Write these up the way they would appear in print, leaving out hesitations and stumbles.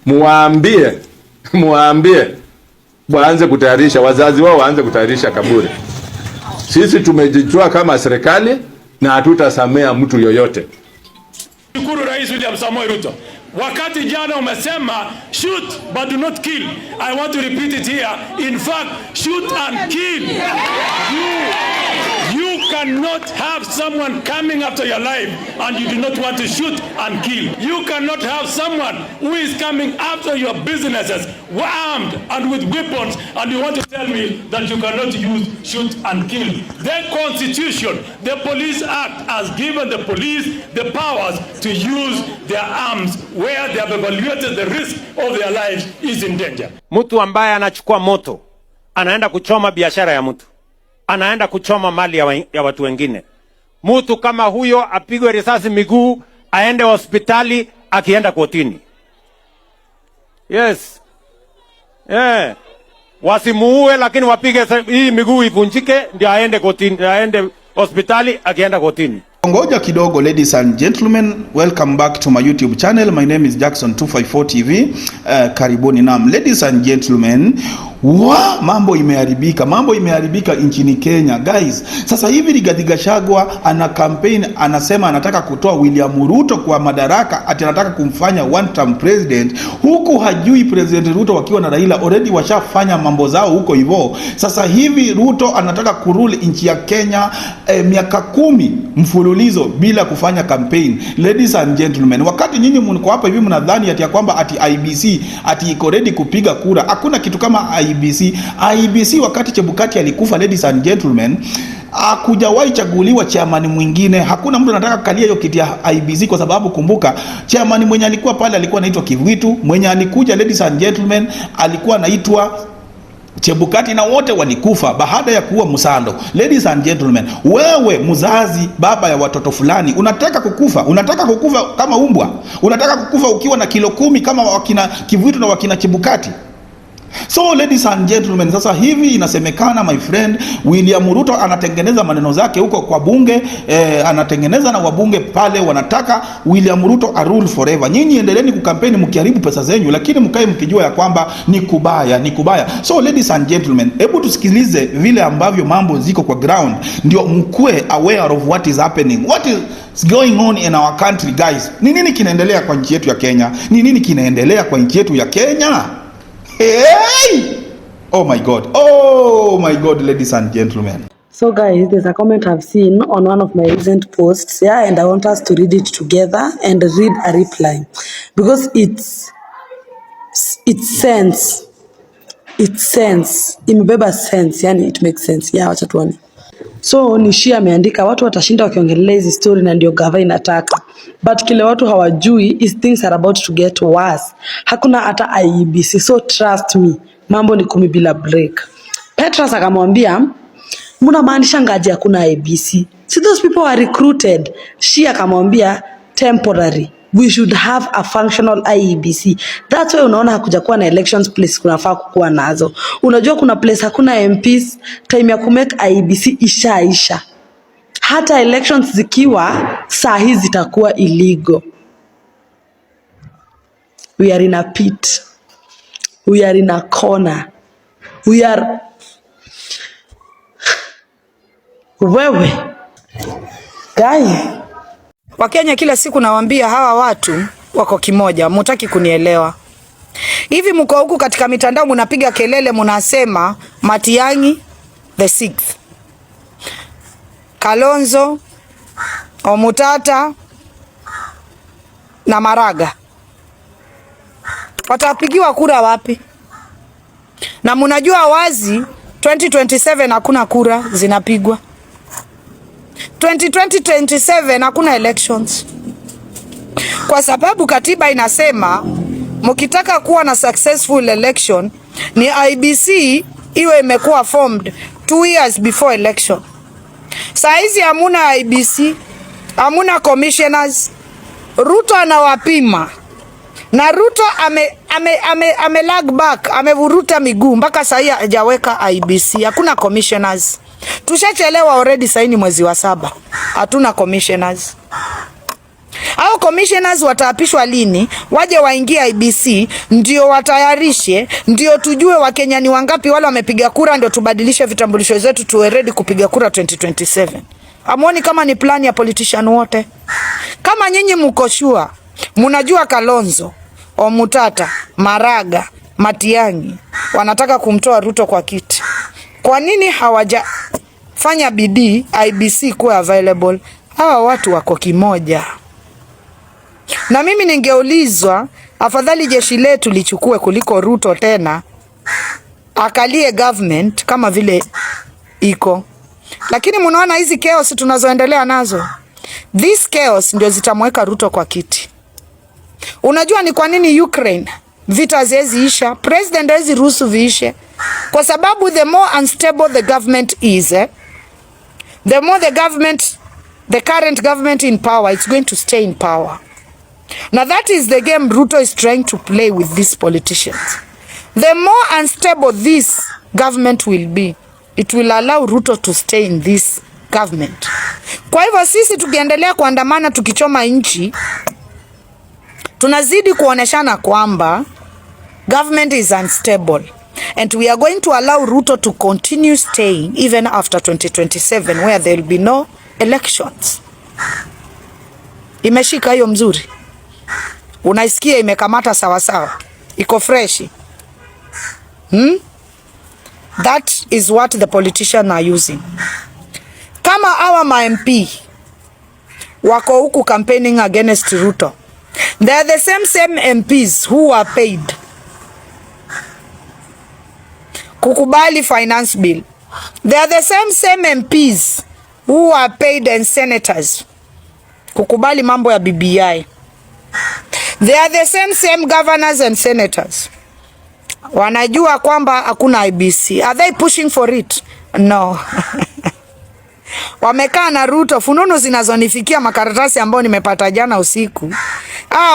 muambie waanze kutayarisha, wazazi wao waanze kutayarisha kaburi. Sisi tumejichua kama serikali na hatutasamea mtu yoyote. Shukuru Rais William Samoei Ruto. Wakati jana umesema shoot but do not kill. I want to repeat it here. In fact, shoot and kill. You cannot have someone coming after your life and you do not want to shoot and kill. You cannot have someone who is coming after your businesses armed and with weapons and you want to tell me that you cannot use shoot and kill. The Constitution, the Police Act has given the police the powers to use their arms where they have evaluated the risk of their lives is in danger. Mtu ambaye anachukua moto anaenda kuchoma biashara ya mtu, anaenda kuchoma mali ya watu wengine. Mtu kama huyo apigwe risasi miguu, aende hospitali, akienda kotini. Yes. Wasimuue lakini wapige hii miguu ivunjike ndio aende kotini, aende hospitali, akienda kotini. Ngoja kidogo, ladies and gentlemen, welcome back to my YouTube channel. My name is Jackson 254 TV. Karibuni nam. Ladies and gentlemen, mambo imeharibika nchini Kenya, guys. Sasa hivi Rigathi Gachagua ana campaign, anasema anataka kutoa William Ruto kwa madaraka, ati anataka kumfanya one term president, huku hajui President Ruto wakiwa na Raila already washafanya mambo zao huko hivyo. Sasa hivi Ruto anataka kurule nchi ya Kenya miaka 10 mfululizo bila kufanya campaign. Ladies and gentlemen, wakati nyinyi mko hapa hivi mnadhani ati ya kwamba ati IBC ati iko ready kupiga kura, hakuna kitu kama IBC wakati Chebukati alikufa, ladies and gentlemen, hakujawahi chaguliwa chairman mwingine. Hakuna mtu anataka kukalia hiyo kiti ya IBC kwa sababu kumbuka chairman mwenye alikuwa pale alikuwa anaitwa Kivitu, mwenye alikuja, ladies and gentlemen, alikuwa anaitwa Chebukati, na wote walikufa baada ya kuwa Musando. Ladies and gentlemen, wewe mzazi, baba ya watoto fulani, unataka kukufa kama umbwa? Unataka kukufa ukiwa na kilo 10 kama wakina Kivitu na wakina Chebukati? So ladies and gentlemen, sasa hivi inasemekana, my friend, William Ruto anatengeneza maneno zake huko kwa bunge, anatengeneza na wabunge pale wanataka William Ruto a rule forever. Nyinyi endeleeni kukampeni mkiharibu pesa zenyu, lakini mkae mkijua ya kwamba ni kubaya. So ladies and gentlemen, hebu tusikilize vile ambavyo mambo ziko kwa ground, ndio mkue aware of what is happening, what is going on in our country, guys. Ni nini kinaendelea kwa nchi yetu ya Kenya? Ni nini kinaendelea kwa nchi yetu ya Kenya? Hey! Oh my God, ladies and gentlemen. So guys, there's a comment I've seen on one of my recent posts, and I want us to read it together and read a reply because it's sense. Imebeba sense, yani it makes sense. Wacha tuone. So Nishia ameandika watu watashinda wakiongelea hizi story na ndio gava inataka. But kile watu hawajui is things are about to get worse. Hakuna hata IEBC, so trust me, mambo ni 10 bila break. Petras akamwambia, muna maanisha ngaji hakuna IEBC? See, those people are recruited. Shia akamwambia, temporary. We should have a functional IEBC. That's why unaona hakuja kuwa na elections place kunafaa kukuwa nazo. Unajua kuna place hakuna MPs, time ya kumake IEBC ishaisha. Hata elections zikiwa saa hizi zitakuwa illegal. We are in a pit. We are in a corner. Wewe guy, Wakenya kila siku nawaambia hawa watu wako kimoja, mutaki kunielewa. Hivi mko huku katika mitandao mnapiga kelele, mnasema Matiang'i the 6th, Kalonzo, Omutata na Maraga watapigiwa kura wapi? Na mnajua wazi 2027 hakuna kura zinapigwa. 2027 hakuna elections. Kwa sababu katiba inasema mkitaka kuwa na successful election ni IBC iwe imekuwa formed 2 years before election. Saizi hamuna IBC, hamuna commissioners. Ruto anawapima. Na Ruto ame lag back, amevuruta miguu mpaka sasa hajaweka IBC, hakuna commissioners. Tushachelewa already, sasa ni mwezi wa 7. Hatuna commissioners. Au commissioners wataapishwa lini? Waje waingie IBC ndio watayarishe, ndio tujue Wakenya ni wangapi wale wamepiga kura, ndio tubadilishe vitambulisho zetu tuwe ready kupiga kura 2027. Amuoni kama ni plan ya politician wote? Kama nyinyi mko sure, mnajua Kalonzo, Omutata, Maraga, Matiang'i wanataka kumtoa Ruto kwa kiti, kwa nini hawajafanya bidii IBC kuwa available? Hawa watu wako kimoja. Na mimi ningeulizwa, afadhali jeshi letu lichukue kuliko Ruto tena akalie government kama vile iko. Lakini mnaona hizi chaos tunazoendelea nazo, this chaos ndio zitamweka Ruto kwa kiti. Unajua ni kwa nini Ukraine vita haziisha? President hawezi ruhusu viishe, kwa sababu the more unstable the government is, the more the current government in power, it's going to stay in power. Now that is the game Ruto is trying to play with these politicians. The more unstable this government will be, it will allow Ruto to stay in this government. Kwa hivyo sisi tukiendelea kuandamana tukichoma nchi, tunazidi kuoneshana kwamba government is unstable, and we are going to allow Ruto to continue staying even after 2027 where there will be no elections. Imeshika hiyo mzuri? Unaisikia imekamata sawa sawa? Iko fresh? That is what the politicians are using. Kama our MP wako huku campaigning against Ruto, they are the same MPs who are paid kukubali finance bill. They are the same MPs who are paid, and senators kukubali mambo ya BBI. They are the same governors and senators. Wanajua kwamba hakuna IBC. Are they pushing for it? No. Wamekaa na Ruto. Fununu zinazonifikia makaratasi ambayo nimepata jana usiku,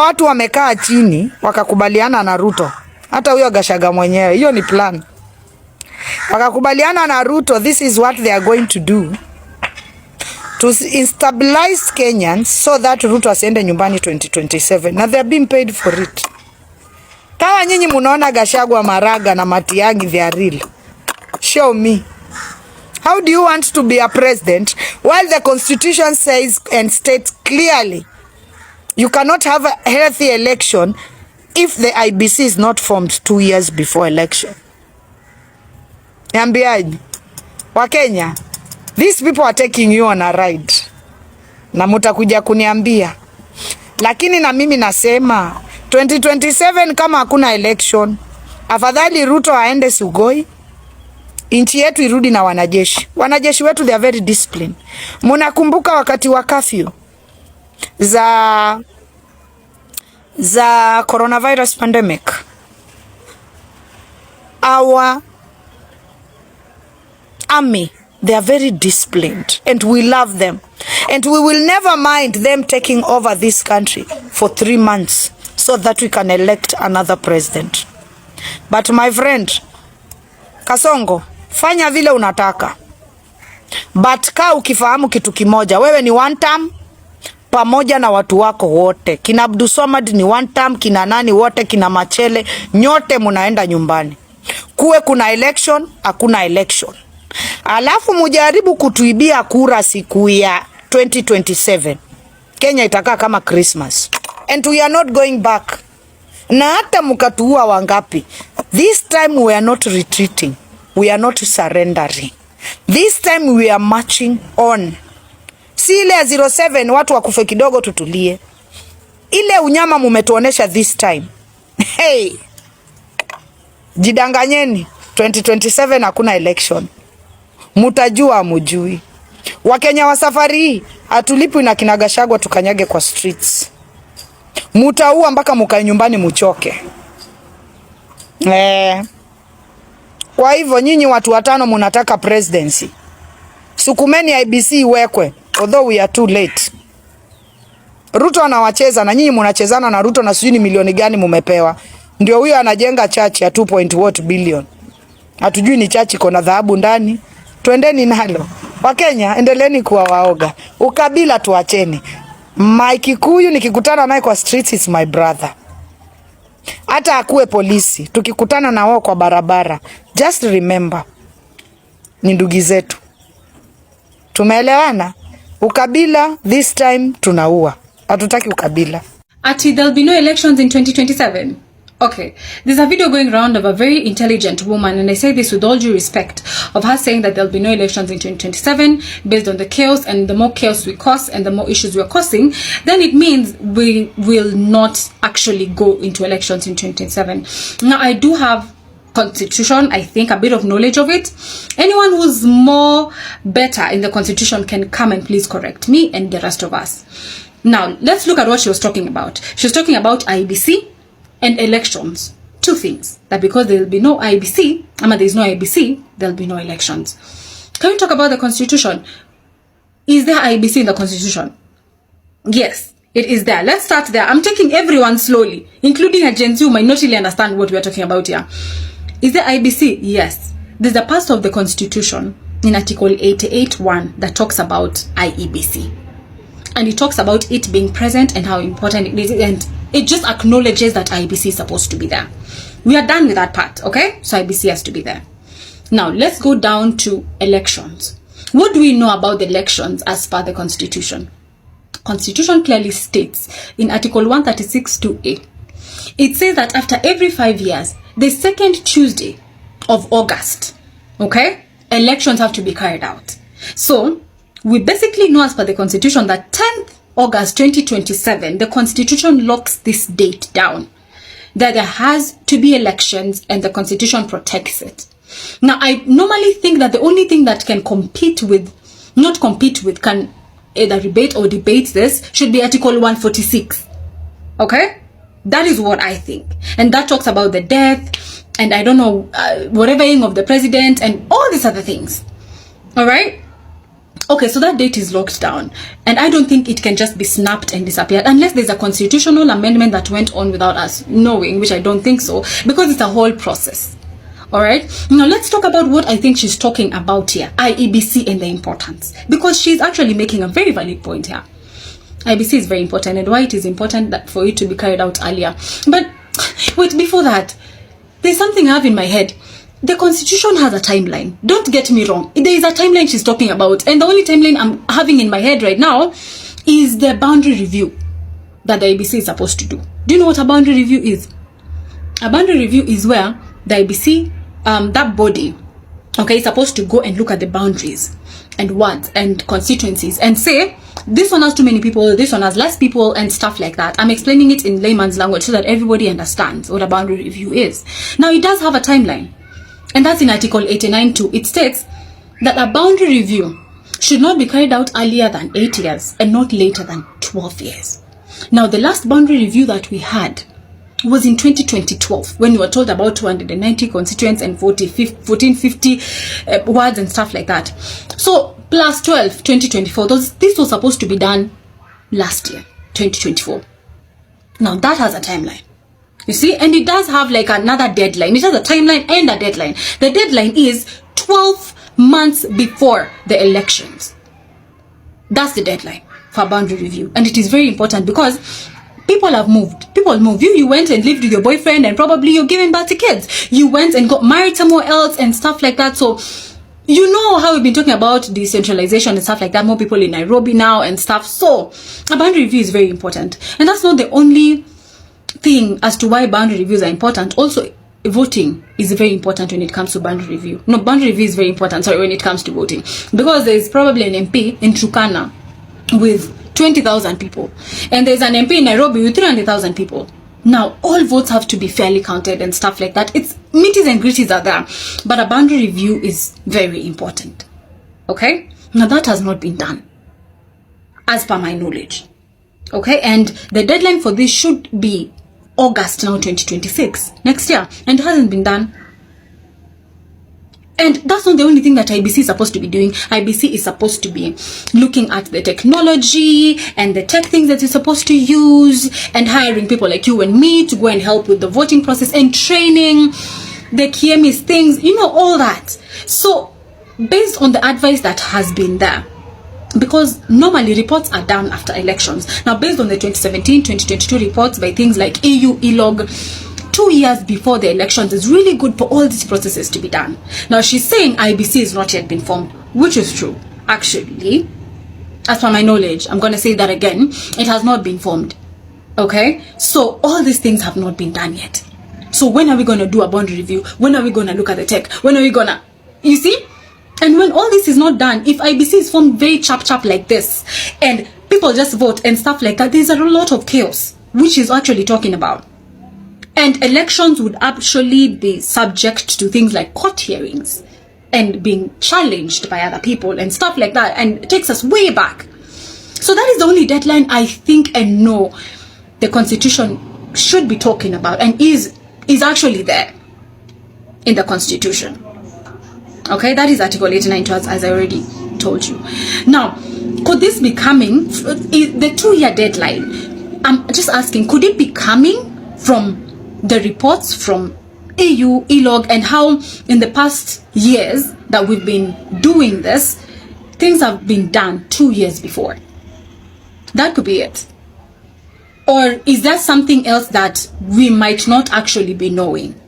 watu wamekaa chini wakakubaliana na Ruto. Hata huyo Gachagua mwenyewe, hiyo ni plan. Wakakubaliana na Ruto, this is what they are going to do to instabilize Kenyans so that Ruto asiende nyumbani 2027. Na they are being paid for it. Kama nyinyi munaona Gachagua, Maraga na Matiang'i they are real, show me. How do you want to be a president while the constitution says and states clearly you cannot have a healthy election if the IBC is not formed 2 years before election? Niambiaje Wakenya? These people are taking you on a ride, na mutakuja kuniambia. Lakini na mimi nasema 2027 kama hakuna election, afadhali Ruto aende Sugoi, nchi yetu irudi na wanajeshi. Wanajeshi wetu they are very disciplined. Munakumbuka wakati wa curfew za coronavirus pandemic, our army, they are very disciplined and we love them, and we will never mind them taking over this country for 3 months so that we can elect another president. But my friend Kasongo, fanya vile unataka, but kaa ukifahamu kitu kimoja, wewe ni one term pamoja na watu wako wote. Kina Abdulswamad ni one term, kina nani wote, kina Machele, nyote munaenda nyumbani. Kuwe kuna election, hakuna election. Alafu mujaribu kutuibia kura siku ya 2027. Kenya itakaa kama Christmas. And we are not going back. Na hata mukatuua wangapi, this time we are not retreating. We are not surrendering. This time we are marching on. Si ile 07 watu wakufe kidogo tutulie. Ile unyama mumetuonesha this time. Hey, jidanganyeni, 2027 hakuna election. Mutajua mujui. Wakenya wa safari hii atulipwi na kina Gachagua tukanyage kwa streets. Mutaua mpaka mukae nyumbani muchoke. Kwa hivyo nyinyi watu watano munataka presidency, sukumeni IBC iwekwe, although we are too late. Ruto anawacheza na nyinyi munachezana na Ruto, na sijui ni milioni gani mumepewa. Ndio huyo anajenga church ya 2.what billion. Hatujui ni church iko na dhahabu ndani. Twendeni nalo. Wakenya, endeleeni kuwa waoga. Ukabila tuacheni. My Kikuyu nikikutana naye kwa streets is my brother. Hata akuwe polisi, tukikutana na wao kwa barabara, just remember, ni ndugu zetu. Tumeelewana? Ukabila, this time tunaua. Hatutaki ukabila. Ati there'll be no elections in 2027. Okay, there's a video going around of a very intelligent woman, and I say this with all due respect, of her saying that there'll be no elections in 2027 based on the chaos, and the more chaos we cause and the more issues we are causing, then it means we will not actually go into elections in 2027. Now, I do have constitution, I think, a bit of knowledge of it. Anyone who's more better in the constitution can come and please correct me and the rest of us. Now, let's look at what she was talking about. She was talking about IBC and elections. Two things. That because there will be no IBC, there is no IBC, there will be no elections. Can we talk about the constitution? Is there IBC in the constitution? Yes, it is there. Let's start there. I'm taking everyone slowly, including a Gen Z who might not really understand what we are talking about here. Is there IBC? Yes. There's a part of the constitution in Article 88(1) that talks about IEBC. And it talks about it being present and how important it is, and it just acknowledges that IBC is supposed to be there. We are done with that part, okay? So IBC has to be there. Now, let's go down to elections. What do we know about the elections as per the Constitution? Constitution clearly states in Article 136(2)(a), it says that after every 5 years, the second Tuesday of August, okay, elections have to be carried out. So, we basically know as per the Constitution that 10th August 2027, the Constitution locks this date down, that there has to be elections and the Constitution protects it. Now, I normally think that the only thing that can can either rebate or debate this should be Article 146. Okay? That is what I think. And that talks about the death and I don't know, whatever of the president and all these other things. All right? Okay, so that date is locked down. And I don't think it can just be snapped and disappeared unless there's a constitutional amendment that went on without us knowing, which I don't think so, because it's a whole process. All right? Now, let's talk about what I think she's talking about here, IEBC and the importance. Because she's actually making a very valid point here. IBC is very important and why it is important that for it to be carried out earlier. But wait, before that, there's something I have in my head. The Constitution has a timeline. Don't get me wrong. There is a timeline she's talking about. And the only timeline I'm having in my head right now is the boundary review that the IBC is supposed to do. Do you know what a boundary review is? A boundary review is where the IBC, that body, okay, is supposed to go and look at the boundaries and wards and constituencies and say, this one has too many people, this one has less people and stuff like that. I'm explaining it in layman's language so that everybody understands what a boundary review is. Now, it does have a timeline. And that's in Article 89(2). It states that a boundary review should not be carried out earlier than 8 years and not later than 12 years. Now, the last boundary review that we had was in 2012 when we were told about 290 constituents and 1450 wards and stuff like that. So, plus 12, 2024. This was supposed to be done last year, 2024. Now, that has a timeline. You see, and it does have like another deadline. It has a timeline and a deadline. The deadline is 12 months before the elections. That's the deadline for boundary review. And it is very important because people have moved. People move. You went and lived with your boyfriend and probably you're giving birth to kids. You went and got married somewhere else and stuff like that. So, you know how we've been talking about decentralization and stuff like that. More people in Nairobi now and stuff. So, a boundary review is very important. And that's not the only thing as to why boundary reviews are important. Also, voting is very important when it comes to boundary review. No, boundary review is very important, when it comes to voting. Because there's probably an MP in Turkana with 20,000 people. And there's an MP in Nairobi with 300,000 people. Now, all votes have to be fairly counted and stuff like that. It's meaties and gritties are there. But a boundary review is very important. Okay? Now, that has not been done, as per my knowledge. Okay? And the deadline for this should be August now 2026, next year. And it hasn't been done. And that's not the only thing that IBC is supposed to be doing. IBC is supposed to be looking at the technology and the tech things that you're supposed to use and hiring people like you and me to go and help with the voting process and training, the KMS things, all that. So, based on the advice that has been there, because normally reports are done after elections. Now, based on the 2017-2022 reports by things like EU, ELOG, 2 years before the elections is really good for all these processes to be done. Now, she's saying IBC has not yet been formed, which is true. Actually, as per my knowledge, I'm going to say that again, it has not been formed. Okay? So, all these things have not been done yet. So, when are we going to do a bond review? When are we going to look at the tech? When are we going to... You see? And when all this is not done, if IBC is formed very chap like this, and people just vote and stuff like that, there's a lot of chaos, which is actually talking about. And elections would actually be subject to things like court hearings and being challenged by other people and stuff like that. And it takes us way back. So that is the only deadline I think and know the Constitution should be talking about, and is actually there in the Constitution. Okay, that is Article 89 as I already told you. Now, could this be coming, the 2-year deadline, I'm just asking, could it be coming from the reports from EU, ELOG, and how in the past years that we've been doing this, things have been done 2 years before? That could be it. Or is there something else that we might not actually be knowing?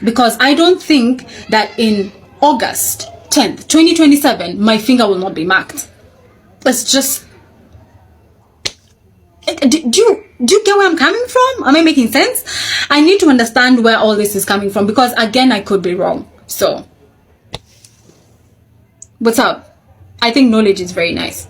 Because I don't think that in August 10th, 2027, my finger will not be marked. It's just... Do you get where I'm coming from? Am I making sense? I need to understand where all this is coming from, because again, I could be wrong. So, what's up? I think knowledge is very nice.